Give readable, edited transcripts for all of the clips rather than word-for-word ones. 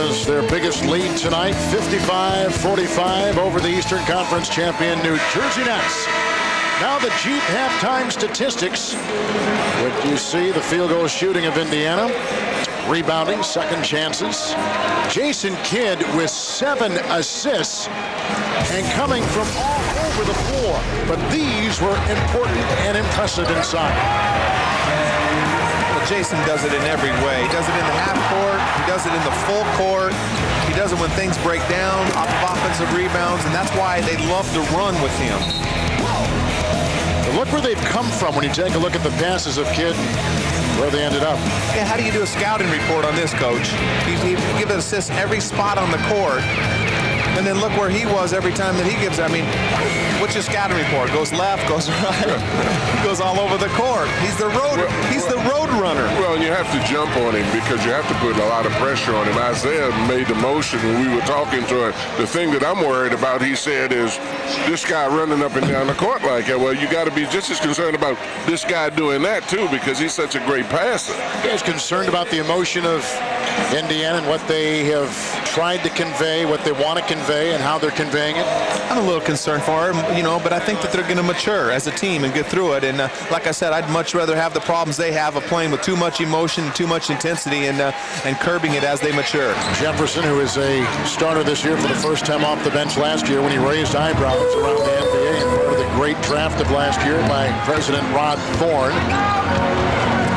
has their biggest lead tonight, 55-45 over the Eastern Conference champion New Jersey Nets. Now the Jeep halftime statistics. What you see, the field goal shooting of Indiana. Rebounding, second chances. Jason Kidd with 7 assists and coming from all over the floor. But these were important and impressive inside. Well, Jason does it in every way. He does it in the half court. He does it in the full court. He does it when things break down off of offensive rebounds, and that's why they love to run with him. But look where they've come from when you take a look at the passes of Kidd, where they ended up. Yeah, how do you do a scouting report on this, Coach? You give an assist every spot on the court, and then look where he was every time that he gives it. I mean, what's your scouting report? Goes left, goes right, goes all over the court. He's the road runner. Well, and you have to jump on him because you have to put a lot of pressure on him. Isaiah made the motion when we were talking to him. The thing that I'm worried about, he said, is this guy running up and down the court like that. Well, you got to be just as concerned about this guy doing that, too, because he's such a great passer. You guys concerned about the emotion of Indiana and what they have tried to convey, what they want to convey, and how they're conveying it? I'm a little concerned for him, but I think that they're going to mature as a team and get through it. And like I said, I'd much rather have the problems they have of playing with too much emotion, too much intensity, and curbing it as they mature. Jefferson, who is a starter this year for the first time off the bench last year when he raised eyebrows around the NBA and part of the great draft of last year by President Rod Thorne.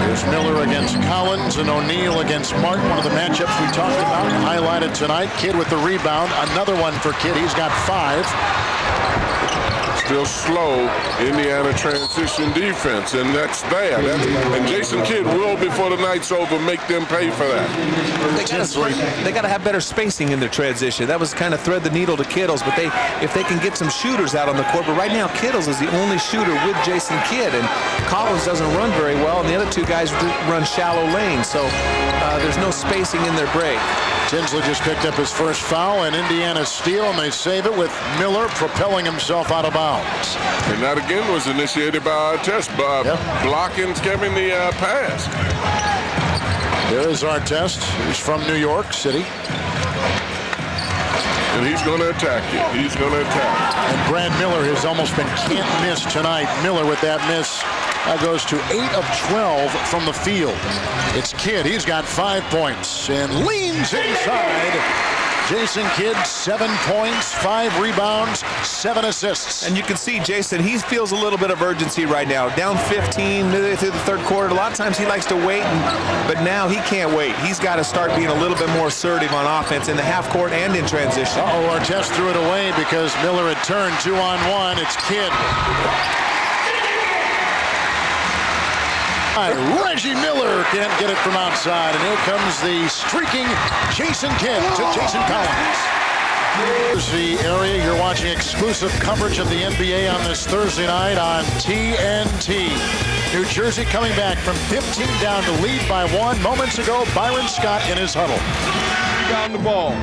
Here's Miller against Collins and O'Neal against Martin. One of the matchups we talked about, highlighted tonight. Kidd with the rebound. Another one for Kidd. He's got 5. Still slow Indiana transition defense, and that's there. And Jason Kidd will, before the night's over, make them pay for that. They got to have better spacing in their transition. That was kind of thread the needle to Kittles, but if they can get some shooters out on the court. But right now, Kittles is the only shooter with Jason Kidd, and Collins doesn't run very well, and the other two guys run shallow lanes, so there's no spacing in their break. Tinsley just picked up his first foul, and Indiana steal, and they save it with Miller propelling himself out of bounds. And that again was initiated by Artest, blocking Kevin the pass. There is Artest. He's from New York City. And he's going to attack you. He's going to attack. And Brad Miller has almost been can't miss tonight. Miller with that miss goes to 8 of 12 from the field. It's Kidd. He's got 5 points and leans inside. Jason Kidd, 7 points, 5 rebounds, 7 assists. And you can see Jason, he feels a little bit of urgency right now. Down 15 through the third quarter. A lot of times he likes to wait, but now he can't wait. He's got to start being a little bit more assertive on offense in the half court and in transition. Artest threw it away because Miller had turned 2-on-1. It's Kidd. Reggie Miller can't get it from outside, and here comes the streaking Jason Kidd to Jason Collins. Here's the area. You're watching exclusive coverage of the NBA on this Thursday night on TNT. New Jersey coming back from 15 down to lead by 1. Moments ago, Byron Scott in his huddle. Rebound the ball.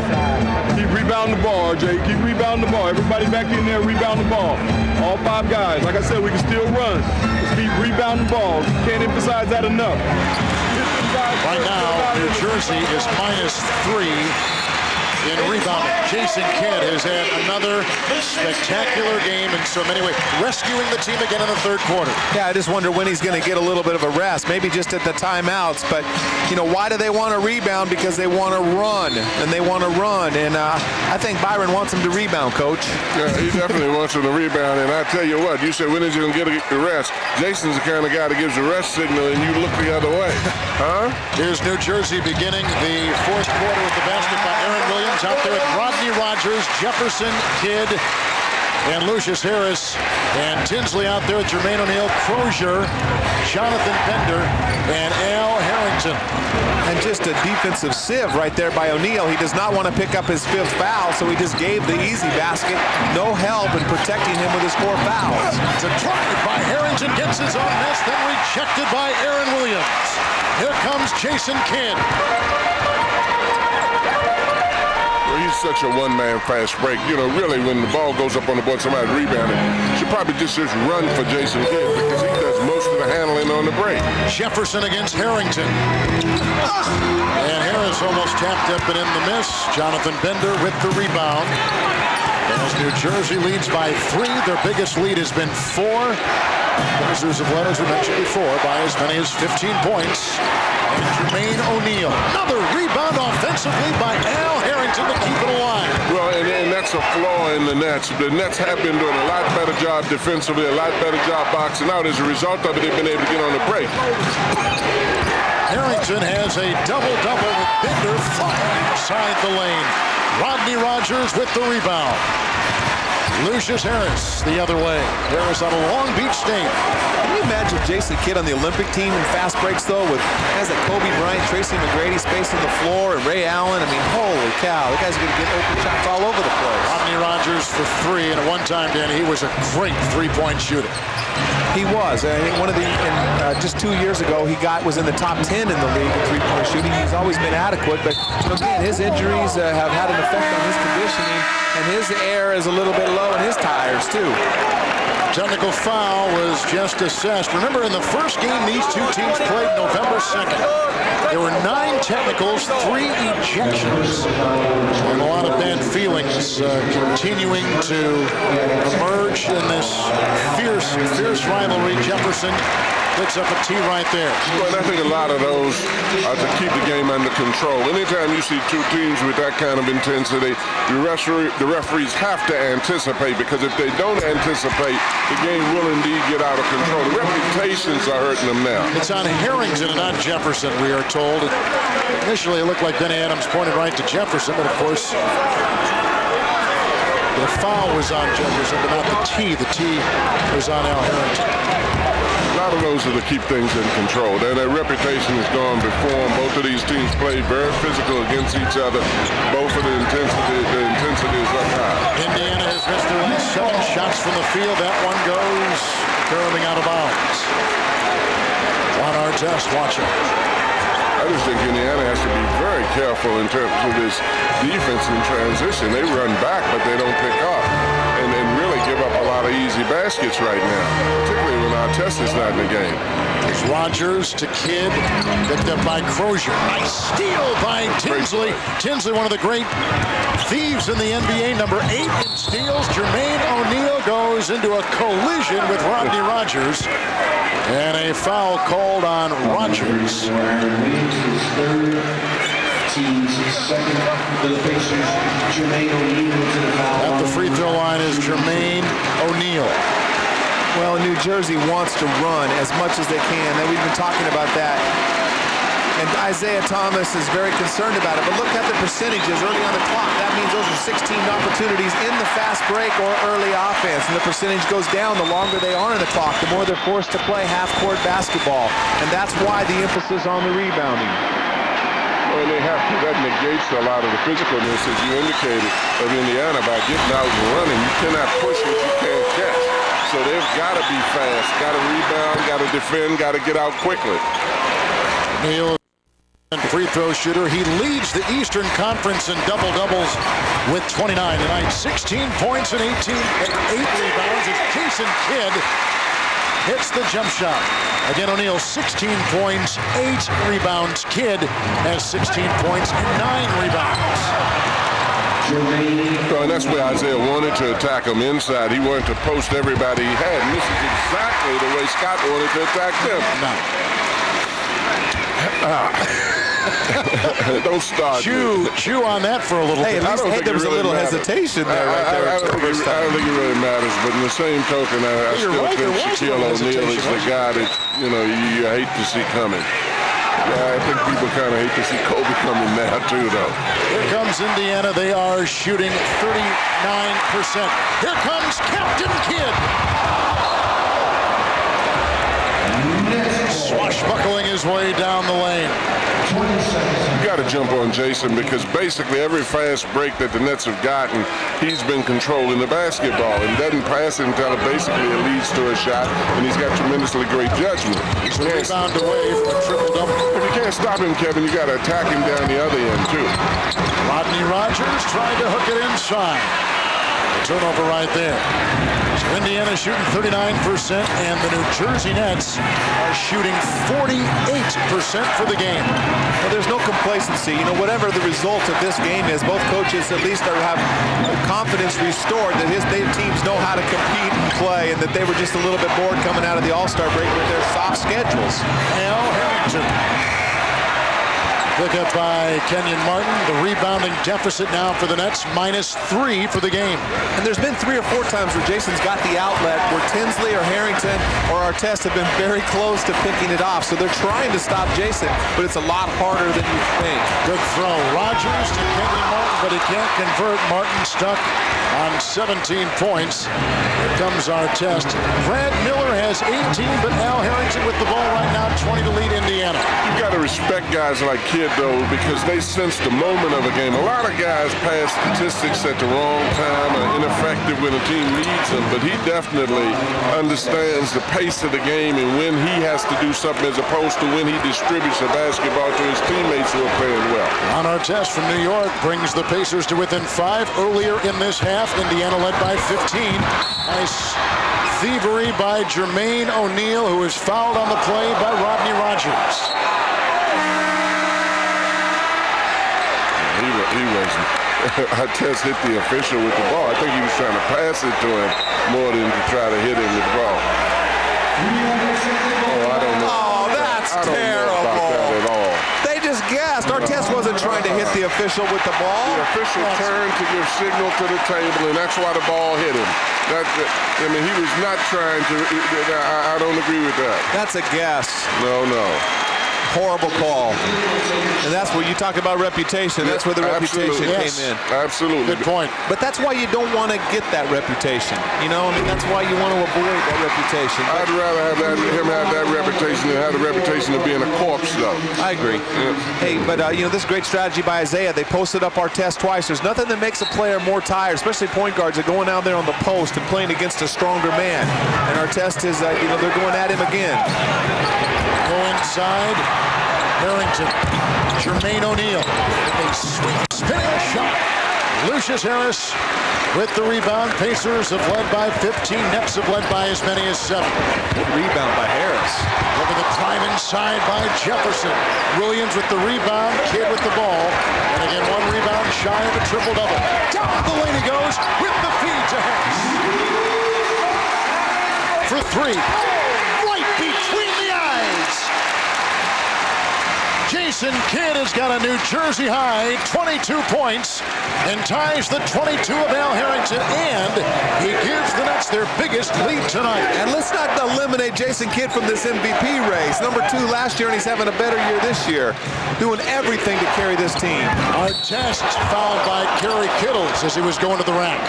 Keep rebounding the ball, RJ. Keep rebounding the ball. Everybody back in there, rebound the ball. All 5 guys. Like I said, we can still run. Just keep rebounding the ball. Can't emphasize that enough. Right now, New Jersey is -3 in rebounding. Jason Kidd has had another spectacular game in so many ways, rescuing the team again in the third quarter. Yeah, I just wonder when he's going to get a little bit of a rest, maybe just at the timeouts. But, why do they want to rebound? Because they want to run, and they want to run. And I think Byron wants him to rebound, Coach. Yeah, he definitely wants him to rebound. And I tell you what, you said when is he going to get a rest? Jason's the kind of guy that gives a rest signal, and you look the other way. Huh? Here's New Jersey beginning the fourth quarter with the basket by Aaron Williams. Out there with Rodney Rogers, Jefferson, Kidd, and Lucius Harris, and Tinsley out there with Jermaine O'Neal, Crozier, Jonathan Bender, and Al Harrington. And just a defensive sieve right there by O'Neal. He does not want to pick up his 5th foul, so he just gave the easy basket. No help in protecting him with his 4 fouls. It's a drive by Harrington, gets his own miss, then rejected by Aaron Williams. Here comes Jason Kidd. He's such a one-man fast break. Really, when the ball goes up on the board, somebody's rebounding. Should probably just run for Jason Kidd because he does most of the handling on the break. Jefferson against Harrington. And Harris almost tapped up and in the miss. Jonathan Bender with the rebound. As New Jersey leads by 3, their biggest lead has been 4. The Wizards have led, as we mentioned before, by as many as 15 points. And Jermaine O'Neal, another rebound offensively by Al Harrington to keep it alive. Well, and that's a flaw in the Nets. The Nets have been doing a lot better job defensively, a lot better job boxing out. As a result of it, they've been able to get on the break. Harrington has a double-double with Bender flying inside the lane. Rodney Rogers with the rebound. Lucius Harris the other way. Harris out of Long Beach State. Can you imagine Jason Kidd on the Olympic team in fast breaks, though, with guys like Kobe Bryant, Tracy McGrady spacing the floor, and Ray Allen? I mean, holy cow. The guy's going to get open shots all over the place. Rodney Rogers for 3, and at one time, Danny, he was a great three-point shooter. He was. I think one of the, just 2 years ago, he was in the top 10 in the league in three-point shooting. He's always been adequate, but again, his injuries have had an effect on his conditioning, and his air is a little bit low in his tires, too. Technical foul was just assessed. Remember, in the first game these two teams played November 2nd, there were 9 technicals, 3 ejections, and a lot of bad feelings continuing to emerge in this fierce rivalry. Jefferson picks up a tee right there. Well, I think a lot of those are to keep the game under control. Anytime you see two teams with that kind of intensity, the referees have to anticipate, because if they don't anticipate, the game will indeed get out of control. The reputations are hurting them now. It's on Harrington and not Jefferson, we are told. Initially, it looked like Benny Adams pointed right to Jefferson, but of course, the foul was on Jefferson, but not the tee. The tee was on Al Harrington. A lot of those are to keep things in control. Their reputation has gone before them. Both of these teams played very physical against each other. Both of the intensity is up high. Indiana has missed their last 7 shots from the field. That one goes curling out of bounds. Juan Artest watching. I just think Indiana has to be very careful in terms of this defense in transition. They run back, but they don't pick up, and really give up a lot of easy baskets right now, particularly when Artest is not in the game. There's Rogers to Kidd, picked up by Crozier. Nice steal by Tinsley. Tinsley, one of the great thieves in the NBA, number 8 in steals. Jermaine O'Neal goes into a collision with Rodney Rogers, and a foul called on Rogers. At the free throw line is Jermaine O'Neal. Well, New Jersey wants to run as much as they can. And we've been talking about that. And Isaiah Thomas is very concerned about it. But look at the percentages early on the clock. That means those are 16 opportunities in the fast break or early offense. And the percentage goes down the longer they are in the clock, the more they're forced to play half-court basketball. And that's why the emphasis on the rebounding. Well, they have to. That negates a lot of the physicalness, as you indicated, of Indiana by getting out and running. You cannot push what you can't catch. So they've got to be fast, got to rebound, got to defend, got to get out quickly. O'Neal, free throw shooter. He leads the Eastern Conference in double-doubles with 29 tonight. 16 points and 8 rebounds as Jason Kidd hits the jump shot. Again, O'Neal, 16 points, 8 rebounds. Kidd has 16 points and 9 rebounds. So, and that's where Isaiah wanted to attack him inside. He wanted to post everybody he had. And this is exactly the way Scott wanted to attack them. Don't start. Chew on that for a little bit. At least there was a little hesitation there. I don't think it really matters. But in the same token, I still think Shaquille O'Neal is the guy that you hate to see coming. Yeah, I think people kind of hate to see Kobe coming now too, though. Here comes Indiana. They are shooting 39%. Here comes Captain Kidd. Swashbuckling his way down the lane. You got to jump on Jason, because basically every fast break that the Nets have gotten, he's been controlling the basketball and doesn't pass it until basically it leads to a shot, and he's got tremendously great judgment. He's rebound away from a triple-double. If you can't stop him, Kevin, you got to attack him down the other end, too. Rodney Rogers trying to hook it inside. Turnover right there. So Indiana shooting 39%, and the New Jersey Nets are shooting 48% for the game. Well, there's no complacency. You know, whatever the result of this game is, both coaches at least have confidence restored that their teams know how to compete and play, and that they were just a little bit bored coming out of the All-Star break with their soft schedules. Al Harrington. Pick up by Kenyon Martin. The rebounding deficit now for the Nets, -3 for the game. And there's been 3 or 4 times where Jason's got the outlet where Tinsley or Harrington or Artest have been very close to picking it off. So they're trying to stop Jason, but it's a lot harder than you think. Good throw. Rogers to Kenyon Martin, but he can't convert. Martin stuck on 17 points. Here comes Artest. Brad Miller has 18, but Al Harrington with the ball right now, 20 to lead Indiana. You got to respect guys like Kidd, though, because they sense the moment of a game. A lot of guys pass statistics at the wrong time or ineffective when a team needs them, but he definitely understands the pace of the game and when he has to do something as opposed to when he distributes the basketball to his teammates who are playing well. Ron Artest from New York brings the Pacers to within 5 earlier in this half. Indiana led by 15. Nice thievery by Jermaine O'Neal, who is fouled on the play by Rodney Rogers. He wasn't. Artest hit the official with the ball. I think he was trying to pass it to him more than to try to hit him with the ball. Oh, I don't know. Oh, that's I don't terrible. know about that at all. They just guessed. Artest wasn't trying to hit the official with the ball. The official turned to give signal to the table, and that's why the ball hit him. I mean, he was not trying to. I don't agree with that. That's a guess. No. Horrible call. And that's where you talk about reputation. That's where the reputation came in. Absolutely. Good point. But that's why you don't want to get that reputation. You know, I mean, that's why you want to avoid that reputation. I'd rather have him have that reputation than have the reputation of being a corpse, though. I agree. Yeah. Hey, but, you know, this is great strategy by Isaiah. They posted up Artest twice. There's nothing that makes a player more tired, especially point guards, that going out there on the post and playing against a stronger man. And Artest is, you know, they're going at him again. Go inside. Harrington. Jermaine O'Neal. A sweet spinning shot. Lucius Harris with the rebound. Pacers have led by 15. Nets have led by as many as 7. Good rebound by Harris. Look at the time inside by Jefferson. Williams with the rebound. Kidd with the ball. And again, 1 rebound shy of a triple-double. Down the lane he goes with the feed to Harris. For 3. Right between the eyes. Jason Kidd has got a New Jersey high, 22 points, and ties the 22 of Al Harrington, and he gives the Nets their biggest lead tonight. And let's not eliminate Jason Kidd from this MVP race. Number 2 last year, and he's having a better year this year, doing everything to carry this team. Artest fouled by Kerry Kittles as he was going to the rack.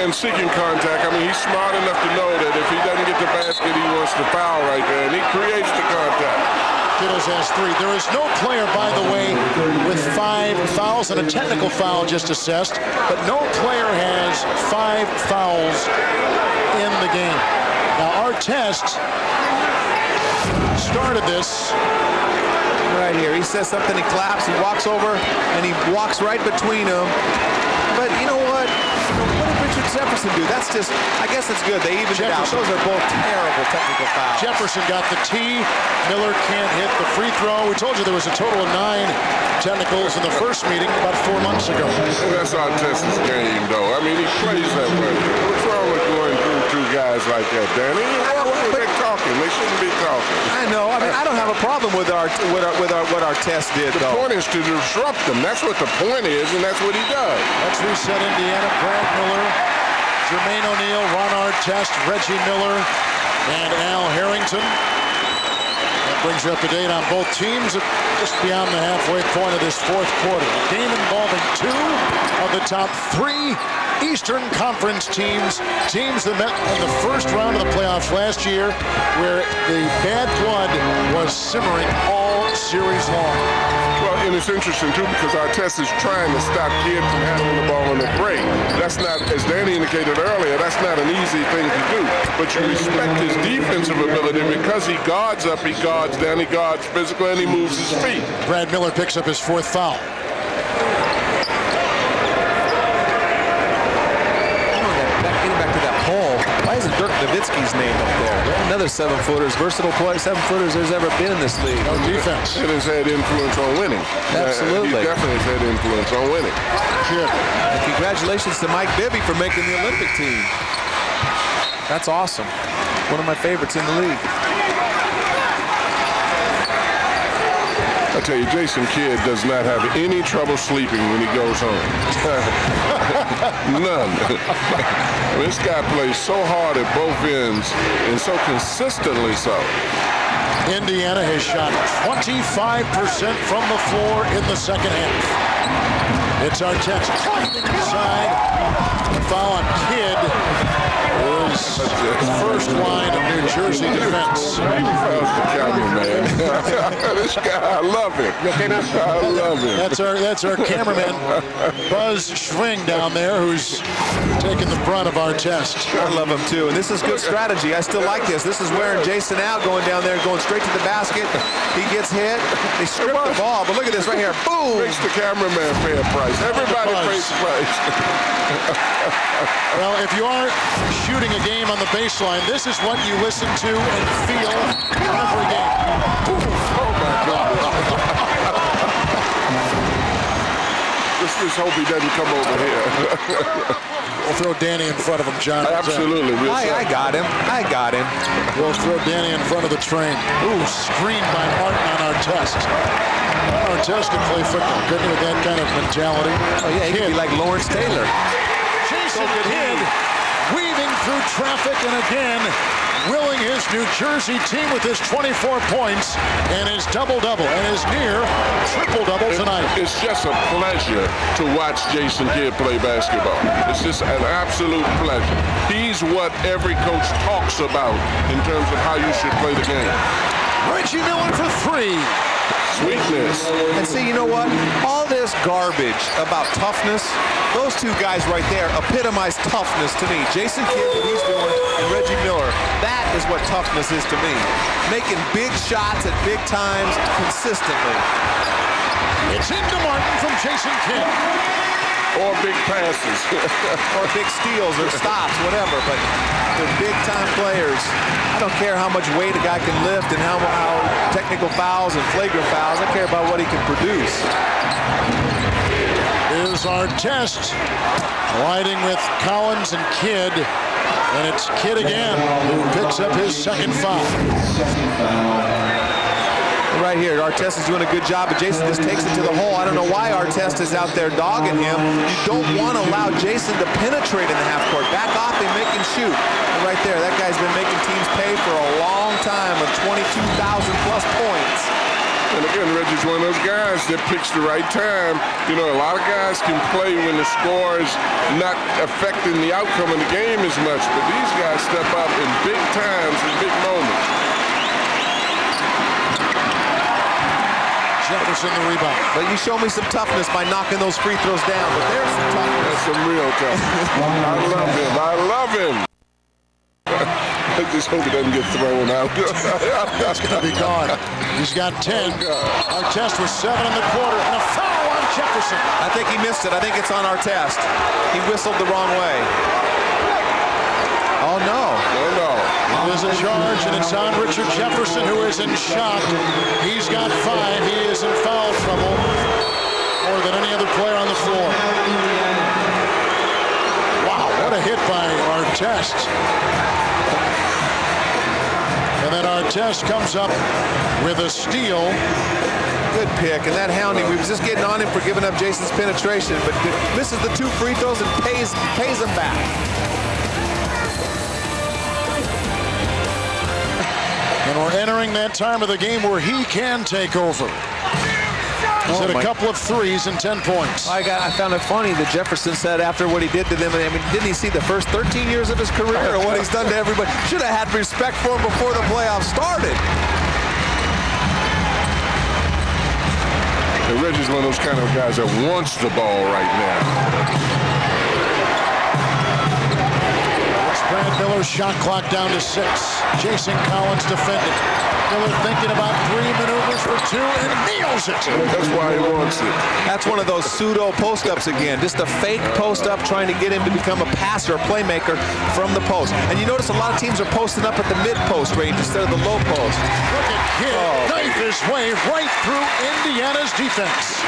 And seeking contact. I mean, he's smart enough to know that if he doesn't get the basket, he wants to foul right there, and he creates the contact. Kittles has 3. There is no player, by the way, with 5 fouls and a technical foul just assessed, but no player has 5 fouls in the game. Now, Artest started this. Right here, he says something, he claps, he walks over, and he walks right between them. But you know what? What did Richard Jefferson do? That's just, I guess it's good. They evened it out. Those are both terrible technical fouls. Jefferson got the tee. Miller can't hit the free throw. We told you there was a total of 9 technicals in the first meeting about 4 months ago. That's Artest's game, though. I mean, he plays that way. What's wrong with going through 2 guys like that, Danny? They're talking. They shouldn't be talking. I know. I mean, I don't have a problem with what Artest did, though. The point is to disrupt them. That's what the point is, and that's what he does. Let's reset Indiana. Brad Miller, Jermaine O'Neal, Ron Artest, Reggie Miller, and Al Harrington. That brings you up to date on both teams just beyond the halfway point of this 4th quarter. A game involving 2 of the top 3 Eastern Conference teams that met in the first round of the playoffs last year, where the bad blood was simmering all series long. Well, and it's interesting, too, because Artest is trying to stop Kidd from handling the ball on the break. That's not, as Danny indicated earlier, that's not an easy thing to do. But you respect his defensive ability because he guards up, he guards down, he guards physical, and he moves his feet. Brad Miller picks up his 4th foul. Why isn't Dirk Nowitzki's name up there? Another 7-footer, versatile player, 7-footers there's ever been in this league. No defense. It has had influence on winning. Absolutely. He definitely has had influence on winning. Kidd. And congratulations to Mike Bibby for making the Olympic team. That's awesome. One of my favorites in the league. I tell you, Jason Kidd does not have any trouble sleeping when he goes home. None. This guy plays so hard at both ends and so consistently so. Indiana has shot 25% from the floor in the second half. It's Artest driving inside. The foul on Kidd is first line of New Jersey defense. This guy, I love him. I love him. That's our cameraman, Buzz Schwing down there, who's taking the brunt of Artest. I love him too, and this is good strategy. I still like this. This is wearing Jason out, going down there, going straight to the basket. He gets hit. They strip the ball, but look at this right here. Boom! Makes the cameraman pay a price. Everybody pays the price. Well, if you aren't shooting a game on the baseline, this is what you listen to and feel every game. Oh my God. Just hope he doesn't come over here. We'll throw Danny in front of him, John. Absolutely. I got him. I got him. We'll throw Danny in front of the train. Ooh, screened by Martin on Artest. Artest can play football, couldn't he, with that kind of mentality? Oh, yeah, he could be like Lawrence Taylor. Jason Kidd weaving through traffic and again willing his New Jersey team with his 24 points and his double-double and his near triple-double tonight. It's just a pleasure to watch Jason Kidd play basketball. It's just an absolute pleasure. He's what every coach talks about in terms of how you should play the game. Reggie Miller for three. Sweetness. And see, you know what? All this garbage about toughness, those two guys right there epitomize toughness to me. Jason Kidd, what he's doing, and Reggie Miller. That is what toughness is to me. Making big shots at big times consistently. It's into Martin from Jason Kidd. Or big passes. Or big steals or stops, whatever. But they're big-time players. I don't care how much weight a guy can lift and how technical fouls and flagrant fouls. I care about what he can produce. Here's Artest colliding with Collins and Kidd. And it's Kidd again who picks up his second foul. Right here, Artest is doing a good job, but Jason just takes it to the hole. I don't know why Artest is out there dogging him. You don't want to allow Jason to penetrate in the half court. Back off and make him shoot. And right there, that guy's been making teams pay for a long time with 22,000 plus points. And again, Reggie's one of those guys that picks the right time. You know, a lot of guys can play when the score is not affecting the outcome of the game as much, but these guys step up in big times and big moments. Jefferson the rebound. But you show me some toughness by knocking those free throws down. But there's some toughness. That's some real toughness. I love him. I love him. I just hope he doesn't get thrown out. That's going to be gone. He's got 10. Artest was 7 in the quarter. And a foul on Jefferson. I think he missed it. I think it's on Artest. He whistled the wrong way. Oh, no. No. There's a charge, and it's on Richard Jefferson, who is in shock. He's got 5. He is in foul trouble more than any other player on the floor. Wow, what a hit by Artest. And then Artest comes up with a steal. Good pick, and that hounding, we was just getting on him for giving up Jason's penetration, but misses the 2 free throws and pays him back. And we're entering that time of the game where he can take over. He's hit a couple of threes and 10 points. I found it funny that Jefferson said after what he did to them, I mean, didn't he see the first 13 years of his career or what he's done to everybody? Should have had respect for him before the playoffs started. And Reggie's one of those kind of guys that wants the ball right now. Brad Miller's shot clock down to 6. Jason Collins defending. Miller thinking about 3 maneuvers for 2 and nails it. That's why he wants it. That's one of those pseudo post-ups again. Just a fake post-up trying to get him to become a passer, a playmaker from the post. And you notice a lot of teams are posting up at the mid-post range instead of the low post. Look at Kidd knife his way right through Indiana's defense.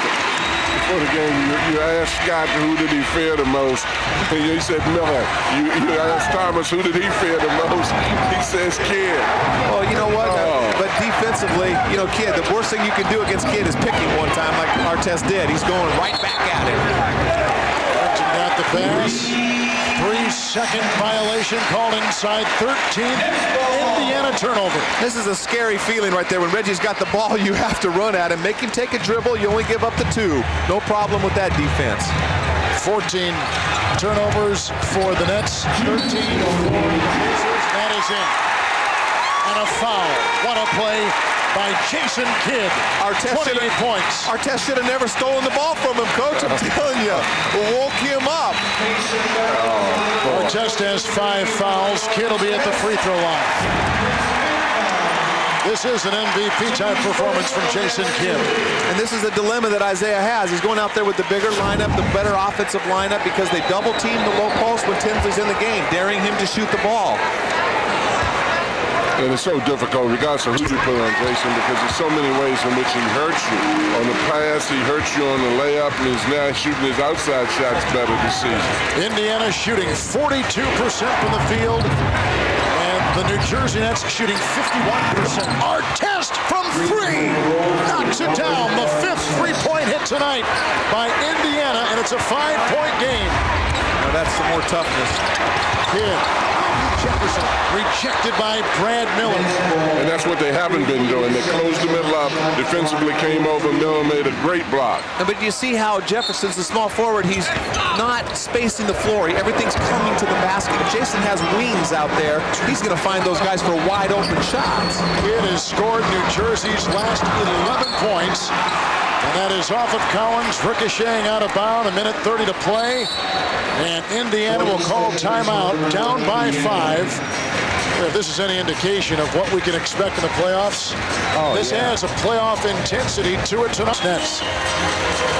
Before the game, you asked Scott who did he fear the most, and he said Miller. You asked Thomas who did he fear the most. He says Kidd. Oh, you know what? But defensively, Kidd, the worst thing you can do against Kidd is pick him one time like Artest did. He's going right back at him. Hudson got the pass. 3-second violation called inside 13th. Indiana turnover. This is a scary feeling right there. When Reggie's got the ball, you have to run at him. Make him take a dribble. You only give up the 2. No problem with that defense. 14 turnovers for the Nets. 13 for the Pacers. That is in. And a foul. What a play by Jason Kidd. 28 points. Artest should have never stolen the ball from him, Coach. I'm telling you. Woke him up. Artest has 5 fouls. Kidd will be at the free throw line. This is an MVP-type performance from Jason Kidd. And this is the dilemma that Isaiah has. He's going out there with the bigger lineup, the better offensive lineup, because they double-team the low post when Tinsley's in the game, daring him to shoot the ball. And it's so difficult, regardless of who you put on Jason, because there's so many ways in which he hurts you. On the pass, he hurts you on the layup, and he's now shooting his outside shots better this season. Indiana shooting 42% from the field, and the New Jersey Nets shooting 51%. Artest from 3 knocks it down. The 5th three-point hit tonight by Indiana, and it's a 5-point game. Now that's some more toughness. Kidd. Jefferson rejected by Brad Miller. And that's what they haven't been doing. They closed the middle up, defensively came over, Miller made a great block. But you see how Jefferson's the small forward. He's not spacing the floor. Everything's coming to the basket. If Jason has wings out there, he's going to find those guys for wide open shots. Kidd has scored New Jersey's last 11 points. And that is off of Collins, ricocheting out of bounds, 1:30 to play. And Indiana will call timeout, down by 5. If this is any indication of what we can expect in the playoffs, this has a playoff intensity to it tonight. Nets.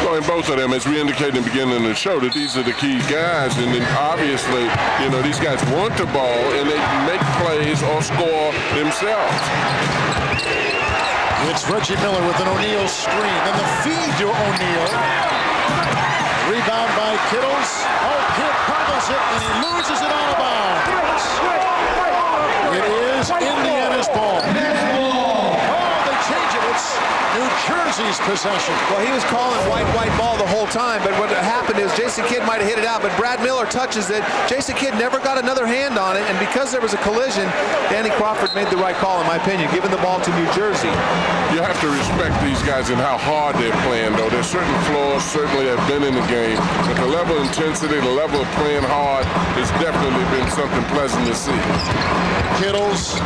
Well, in both of them, as we indicated in the beginning of the show, that these are the key guys. And then obviously, these guys want the ball, and they make plays or score themselves. It's Reggie Miller with an O'Neal screen. And the feed to O'Neal. Rebound by Kittles. Kidd fumbles it, and he loses it out of bounds. It is Indiana's ball. They change it. It's New Jersey's possession. Well, he was calling white ball the whole time, but what happened is Jason Kidd might have hit it out, but Brad Miller touches it. Jason Kidd never got another hand on it, and because there was a collision, Danny Crawford made the right call, in my opinion, giving the ball to New Jersey. You have to respect these guys and how hard they're playing, though. There's certain flaws certainly have been in the game, but the level of intensity, the level of playing hard has definitely been something pleasant to see. Kittles,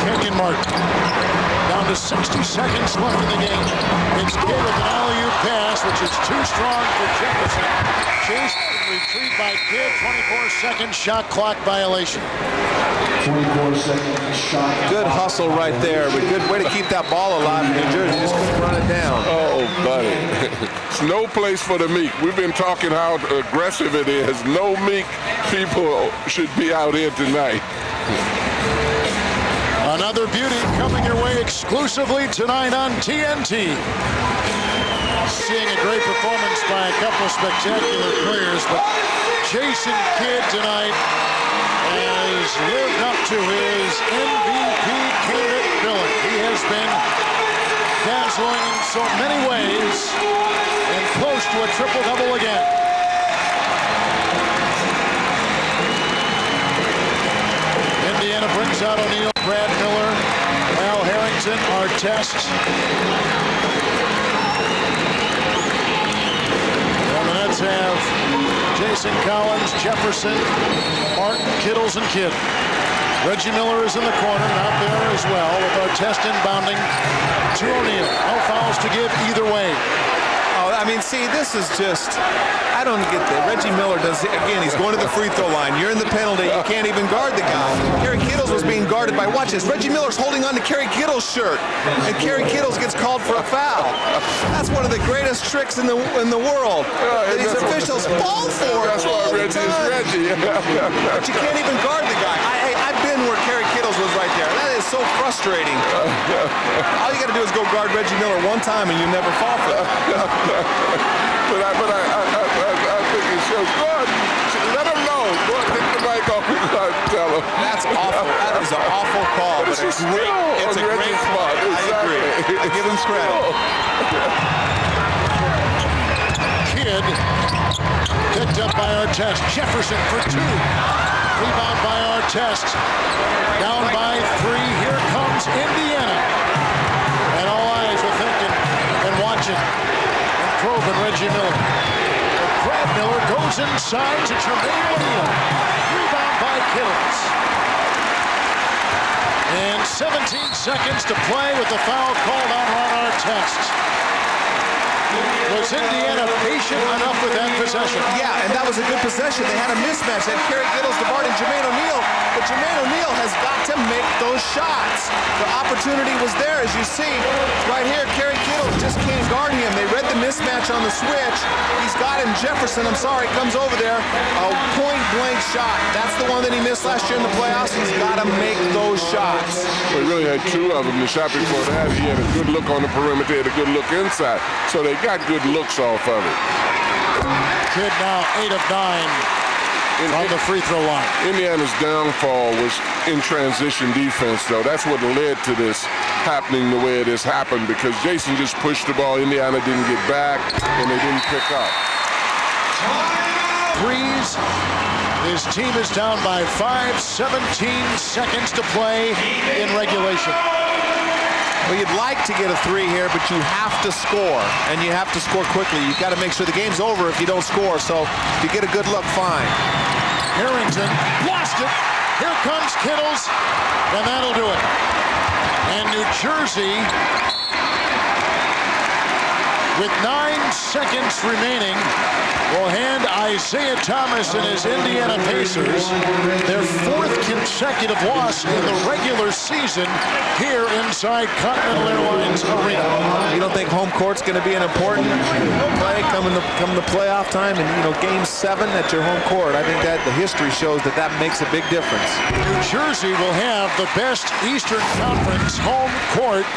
Kenyon Martin. Down to 60 seconds left in the game. It's Kidd with an alley-oop pass, which is too strong for Jefferson. Chased and retrieved by Kidd. 24-second shot clock violation. 24-second shot. Good hustle right there, but good way to keep that ball alive in New Jersey. Just couldn't run it down. Oh, buddy. It's no place for the meek. We've been talking how aggressive it is. No meek people should be out here tonight. Another beauty coming your way exclusively tonight on TNT. Seeing a great performance by a couple of spectacular players, but Jason Kidd tonight has lived up to his MVP candidate billing. He has been dazzling in so many ways and close to a triple-double again. Indiana brings out O'Neal, Brad Miller, Al Harrington, Artest. And the Nets have Jason Collins, Jefferson, Martin, Kittles, and Kidd. Reggie Miller is in the corner, not there as well, with Artest inbounding to O'Neal. No fouls to give either way. Oh, I mean, see, this is just, I don't get that. Reggie Miller does, again, he's going to the free throw line. You're in the penalty. You can't even guard the guy. Kerry Kittles was being guarded by, watch this, Reggie Miller's holding on to Kerry Kittles' shirt, and Kerry Kittles gets called for a foul. That's one of the greatest tricks in the world. That these officials fall for. That's why Reggie is Reggie. But you can't even guard the guy. I've been where Kerry Kittles was right there. That is so frustrating. All you got to do is go guard Reggie Miller one time and you never fall for it. but I think it shows. Go ahead, let him know. Go ahead, take the mic off and tell him. That's awful. That is an awful call. But it's a great spot. Exactly. I agree. I give him credit. Kidd picked up by Artest. Jefferson for two. Rebound by Artest. Down by three. Here comes Indiana. And all eyes are thinking and watching and probing Reggie Miller. Brad Miller goes inside to Jermaine O'Neal. Rebound by Kittles. And 17 seconds to play with the foul called on Ron Artest. Was Indiana patient enough with that possession? Yeah, and that was a good possession. They had a mismatch. They had Kerry Kittles guarding Jermaine O'Neal, but Jermaine O'Neal has got to make those shots. The opportunity was there, as you see. Right here, Kerry Kittles just can't guard him. They read the mismatch on the switch. He's got him. Jefferson, I'm sorry, comes over there. A point-blank shot. That's the one that he missed last year in the playoffs. He's got to make those shots. Well, he really had two of them. The shot before that, he had a good look on the perimeter, he had a good look inside. So they got good looks off of it. Kidd now 8 of 9 on the free throw line. Indiana's downfall was in transition defense, though. That's what led to this happening the way it has happened, because Jason just pushed the ball. Indiana didn't get back, and they didn't pick up. Breeze. His team is down by 5. 17 seconds to play in regulation. Well, you'd like to get a three here, but you have to score, and you have to score quickly. You've got to make sure the game's over if you don't score, so if you get a good look, fine. Harrington lost it. Here comes Kittles, and that'll do it. And New Jersey, with 9 seconds remaining, will hand Isaiah Thomas and his Indiana Pacers their 4th consecutive loss in the regular season here inside Continental Airlines Arena. You don't think home court's going to be an important play come the playoff time, and Game 7 at your home court? I think that the history shows that makes a big difference. New Jersey will have the best Eastern Conference home court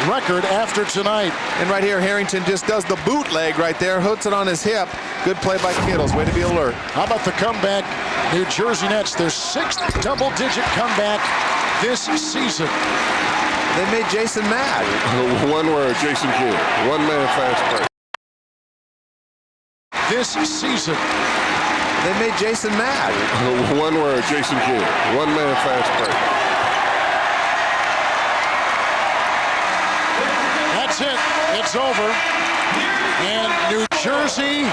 record after tonight. And right here, Harrington just does the bootleg right there, hooks it on his hip. Good play by Kittles. Way to be alert. How about the comeback? New Jersey Nets, their 6th double-digit comeback this season. They made Jason mad. One word, Jason Kidd. One man fast break. This season. They made Jason mad. One word, Jason Kidd. One man fast break. That's it. It's over. And New Jersey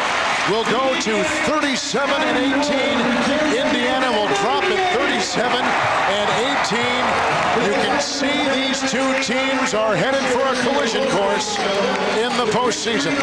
will go to 37-18. Indiana will drop at 37-18. You can see these two teams are headed for a collision course in the postseason.